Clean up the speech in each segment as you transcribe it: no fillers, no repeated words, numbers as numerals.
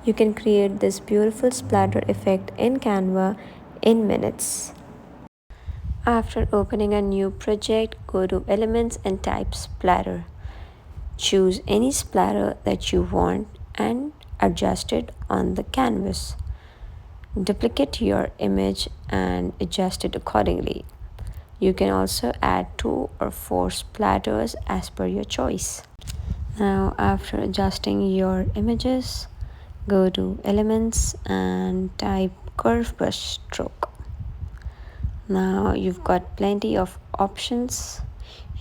You can create this beautiful splatter effect in Canva in minutes. After opening a new project, go to Elements and type Splatter. Choose any splatter that you want and adjust it on the canvas. Duplicate your image and adjust it accordingly. You can also add 2 or 4 splatters as per your choice. Now, after adjusting your images, go to Elements and type Curve Brush Stroke. Now you've got plenty of options.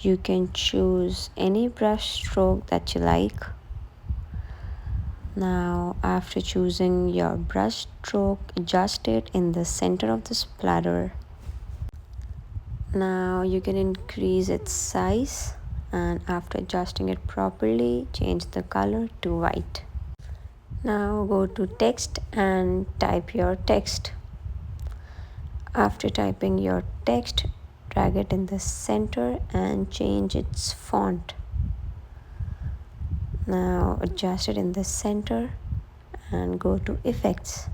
You can choose any brush stroke that you like. Now after choosing your brush stroke, adjust it in the center of the splatter. Now you can increase its size, and after adjusting it properly, change the color to white. Now go to text and type your text. After typing your text, drag it in the center and change its font. Now adjust it in the center and go to Effects.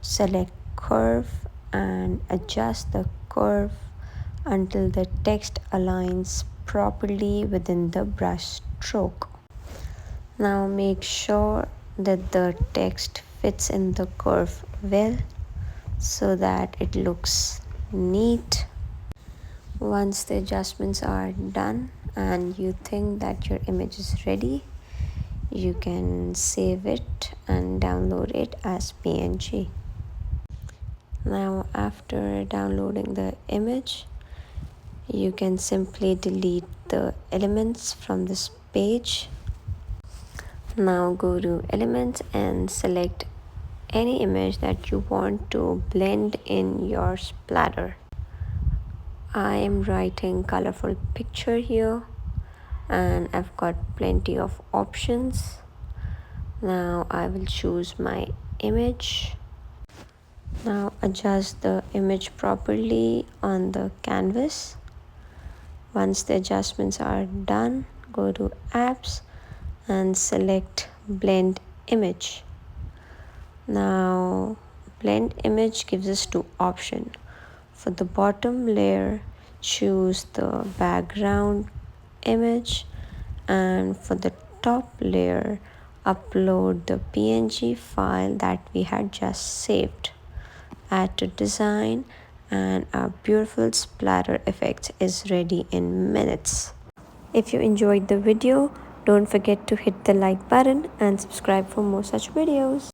Select Curve and adjust the curve until the text aligns properly within the brush stroke. Now make sure that the text fits in the curve well so that it looks neat. Once the adjustments are done and you think that your image is ready, you can save it and download it as PNG. Now after downloading the image, you can simply delete the elements from this page. Now go to Elements and select any image that you want to blend in your splatter. I am writing colorful picture here and I've got plenty of options. Now I will choose my image. Now adjust the image properly on the canvas. Once the adjustments are done, go to Apps and select Blend Image. Now Blend Image gives us 2 options. For the bottom layer, choose the background image, and for the top layer, upload the PNG file that we had just saved. Add to design, and our beautiful splatter effect is ready in minutes. If you enjoyed the video, don't forget to hit the like button and subscribe for more such videos.